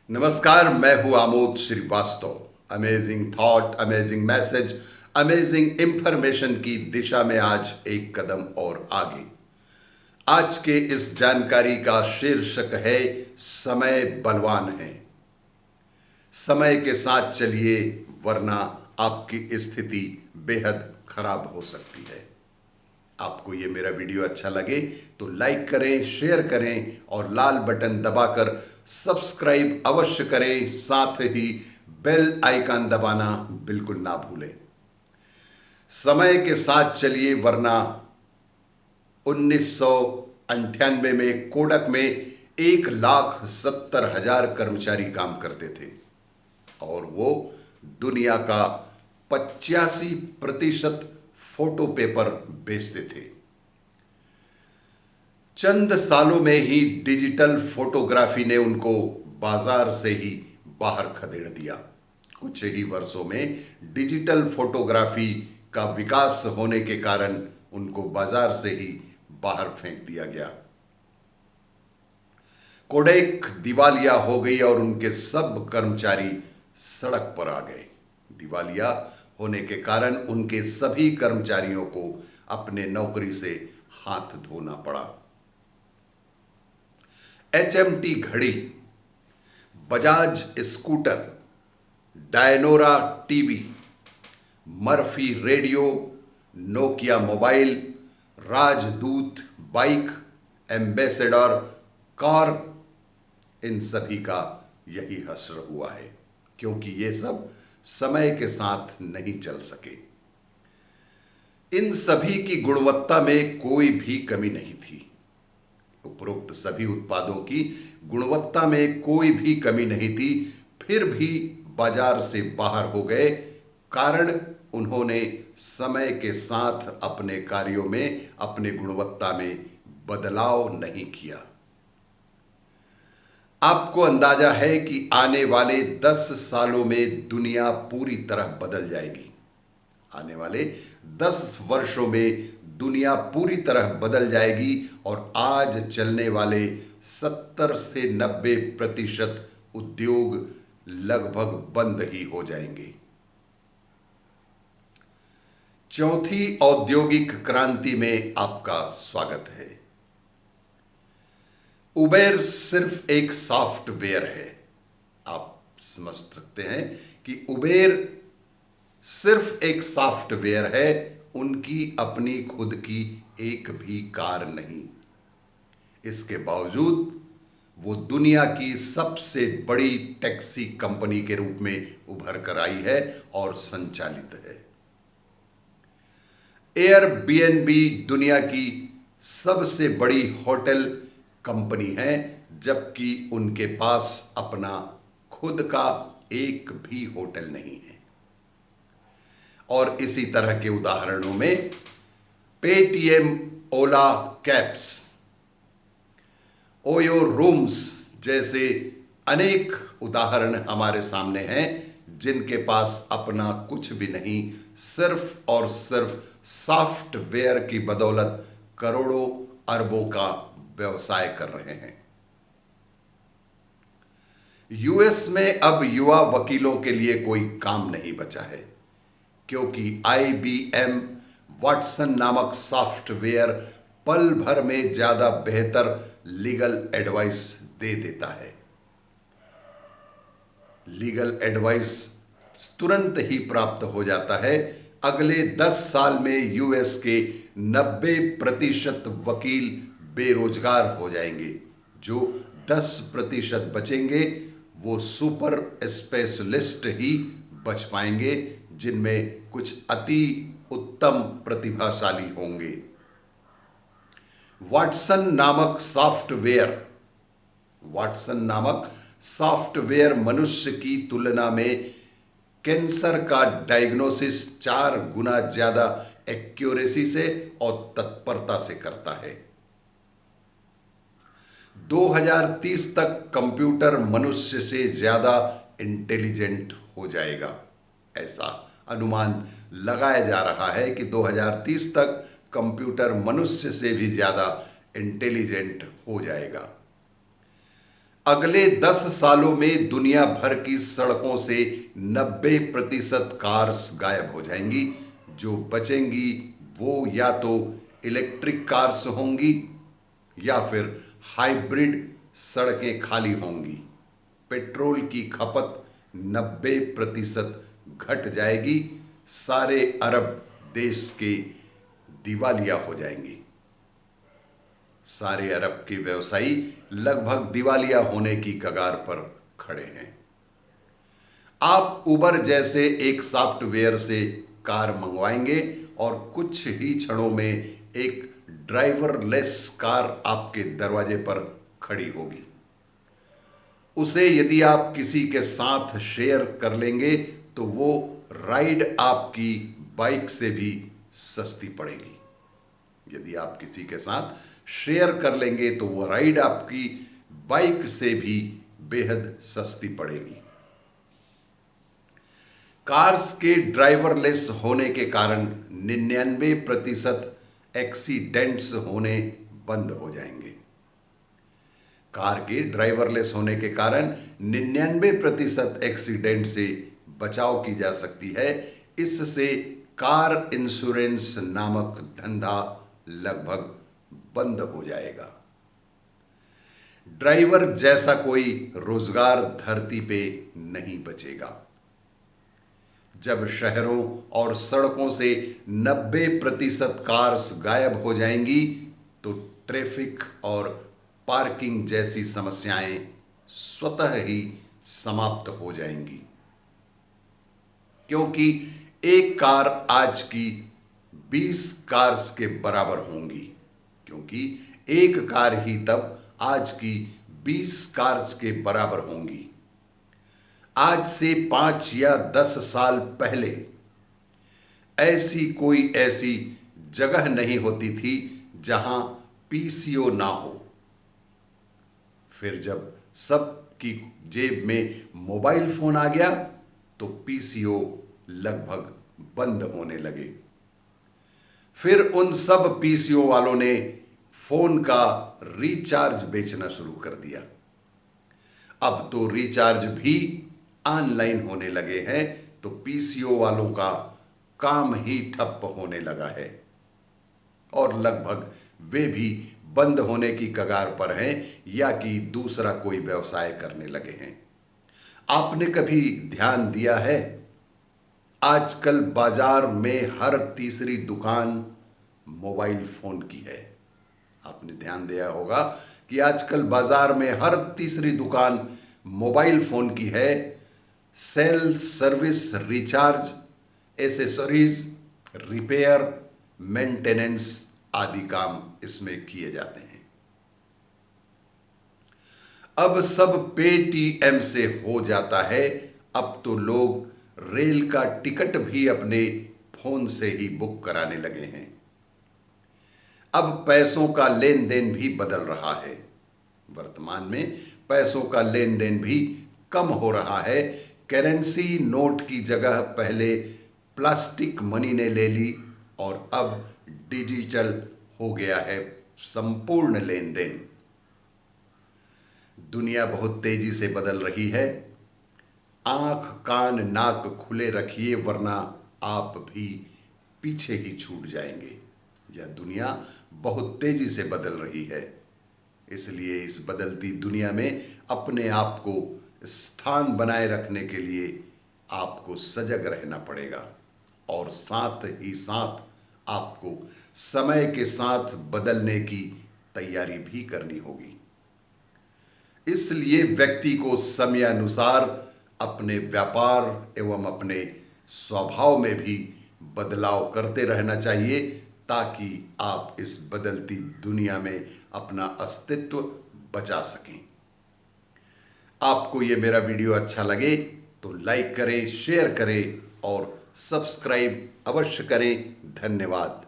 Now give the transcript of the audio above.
नमस्कार, मैं हूं Amod Srivastava. Amazing thought, amazing message, amazing information की दिशा में आज एक कदम और आगे। आज के इस जानकारी का शीर्षक है समय बलवान है। समय के साथ चलिए, वरना आपकी स्थिति बेहद खराब हो सकती है। आपको ये मेरा वीडियो अच्छा लगे तो लाइक करें, शेयर करें और लाल बटन दबाकर सब्सक्राइब अवश्य करें। साथ ही बेल आइकन दबाना बिल्कुल ना भूलें। समय के साथ चलिए, वरना 1998 में कोडक में 1,70,000 कर्मचारी काम करते थे और वो दुनिया का 85% फोटो पेपर बेचते थे। चंद सालों में ही डिजिटल फोटोग्राफी ने उनको बाजार से ही बाहर खदेड़ दिया। कुछ ही वर्षों में डिजिटल फोटोग्राफी का विकास होने के कारण उनको बाजार से ही बाहर फेंक दिया गया। कोडैक दिवालिया हो गई और उनके सब कर्मचारी सड़क पर आ गए। दिवालिया होने के कारण उनके सभी कर्मचारियों को अपने नौकरी से हाथ धोना पड़ा। HMT घड़ी, Bajaj scooter, Dyanora TV, Murphy radio, Nokia mobile, राजदूत बाइक, एम्बेसडर कार, इन सभी का यही हश्र हुआ है, क्योंकि ये सब समय के साथ नहीं चल सके। इन सभी की गुणवत्ता में कोई भी कमी नहीं थी। उपरोक्त सभी उत्पादों की गुणवत्ता में कोई भी कमी नहीं थी, फिर भी बाजार से बाहर हो गए। कारण उन्होंने समय के साथ अपने कार्यों में, अपने गुणवत्ता में बदलाव नहीं किया। आपको अंदाजा है कि आने वाले 10 सालों में दुनिया पूरी तरह बदल जाएगी। आने वाले 10 वर्षों में दुनिया पूरी तरह बदल जाएगी और आज चलने वाले 70 से 90% उद्योग लगभग बंद ही हो जाएंगे। चौथी औद्योगिक क्रांति में आपका स्वागत है। उबेर सिर्फ एक सॉफ्टवेयर है। आप समझ सकते हैं कि उबेर सिर्फ एक सॉफ्टवेयर है, उनकी अपनी खुद की एक भी कार नहीं। इसके बावजूद वो दुनिया की सबसे बड़ी टैक्सी कंपनी के रूप में उभर कर आई है और संचालित है। एयरबीएनबी दुनिया की सबसे बड़ी होटल कंपनी है, जबकि उनके पास अपना खुद का एक भी होटल नहीं है। और इसी तरह के उदाहरणों में पेटीएम, ओला कैब्स, ओयो रूम्स जैसे अनेक उदाहरण हमारे सामने हैं, जिनके पास अपना कुछ भी नहीं, सिर्फ और सिर्फ सॉफ्टवेयर की बदौलत करोड़ों अरबों का व्यवसाय कर रहे हैं। यूएस में अब युवा वकीलों के लिए कोई काम नहीं बचा है, क्योंकि IBM वाटसन नामक सॉफ्टवेयर पल भर में ज्यादा बेहतर लीगल एडवाइस दे देता है। लीगल एडवाइस तुरंत ही प्राप्त हो जाता है। अगले 10 साल में यूएस के 90% वकील बेरोजगार हो जाएंगे। जो 10% बचेंगे वो सुपर स्पेशलिस्ट ही बच पाएंगे, जिनमें कुछ अति उत्तम प्रतिभाशाली होंगे। वाटसन नामक सॉफ्टवेयर मनुष्य की तुलना में कैंसर का डायग्नोसिस 4 गुना ज्यादा एक्यूरेसी से और तत्परता से करता है। 2030 तक कंप्यूटर मनुष्य से ज्यादा इंटेलिजेंट हो जाएगा। ऐसा अनुमान लगाया जा रहा है कि 2030 तक कंप्यूटर मनुष्य से भी ज्यादा इंटेलिजेंट हो जाएगा। अगले 10 सालों में दुनिया भर की सड़कों से 90% कार्स गायब हो जाएंगी। जो बचेंगी वो या तो इलेक्ट्रिक कार्स होंगी या फिर हाइब्रिड सड़कें खाली होंगी। पेट्रोल की खपत 90% घट जाएगी। सारे अरब देश के दिवालिया हो जाएंगे। सारे अरब के व्यवसायी लगभग दिवालिया होने की कगार पर खड़े हैं। आप उबर जैसे एक सॉफ्टवेयर से कार मंगवाएंगे और कुछ ही क्षणों में एक ड्राइवरलेस कार आपके दरवाजे पर खड़ी होगी। उसे यदि आप किसी के साथ शेयर कर लेंगे तो वो राइड आपकी बाइक से भी सस्ती पड़ेगी। यदि आप किसी के साथ शेयर कर लेंगे तो वो राइड आपकी बाइक से भी बेहद सस्ती पड़ेगी। कार्स के ड्राइवरलेस होने के कारण 99% एक्सीडेंट्स होने बंद हो जाएंगे। कार के ड्राइवरलेस होने के कारण 99% एक्सीडेंट से बचाव की जा सकती है। इससे कार इंश्योरेंस नामक धंधा लगभग बंद हो जाएगा। ड्राइवर जैसा कोई रोजगार धरती पे नहीं बचेगा। जब शहरों और सड़कों से 90% कार्स गायब हो जाएंगी तो ट्रैफिक और पार्किंग जैसी समस्याएं स्वतः ही समाप्त हो जाएंगी। क्योंकि एक कार आज की 20 कार्स के बराबर होंगी। क्योंकि एक कार ही तब आज की 20 कार्स के बराबर होंगी। आज से 5 या 10 साल पहले ऐसी जगह नहीं होती थी जहां पीसीओ ना हो। फिर जब सबकी जेब में मोबाइल फोन आ गया तो पीसीओ लगभग बंद होने लगे। फिर उन सब पीसीओ वालों ने फोन का रिचार्ज बेचना शुरू कर दिया। अब तो रिचार्ज भी ऑनलाइन होने लगे हैं तो पीसीओ वालों का काम ही ठप होने लगा है और लगभग वे भी बंद होने की कगार पर हैं या कि दूसरा कोई व्यवसाय करने लगे हैं। आपने कभी ध्यान दिया है, आजकल बाजार में हर तीसरी दुकान मोबाइल फोन की है। आपने ध्यान दिया होगा कि आजकल बाजार में हर तीसरी दुकान मोबाइल फोन की है। Sale service, recharge, accessories, repair, maintenance आदि काम इसमें किए जाते हैं। अब सब पेटीएम से हो जाता है। अब तो लोग रेल का टिकट भी अपने फोन से ही बुक कराने लगे हैं। अब पैसों का लेन देन भी बदल रहा है। वर्तमान में पैसों का लेन देन भी कम हो रहा है। करेंसी नोट की जगह पहले प्लास्टिक मनी ने ले ली और अब डिजिटल हो गया है संपूर्ण लेन देन। दुनिया बहुत तेजी से बदल रही है। आंख, कान, नाक खुले रखिए वरना आप भी पीछे ही छूट जाएंगे। यह दुनिया बहुत तेजी से बदल रही है। इसलिए इस बदलती दुनिया में अपने आप को स्थान बनाए रखने के लिए आपको सजग रहना पड़ेगा और साथ ही साथ आपको समय के साथ बदलने की तैयारी भी करनी होगी। इसलिए व्यक्ति को समयानुसार अपने व्यापार एवं अपने स्वभाव में भी बदलाव करते रहना चाहिए ताकि आप इस बदलती दुनिया में अपना अस्तित्व बचा सकें। आपको ये मेरा वीडियो अच्छा लगे तो लाइक करें, शेयर करें और सब्सक्राइब अवश्य करें। धन्यवाद।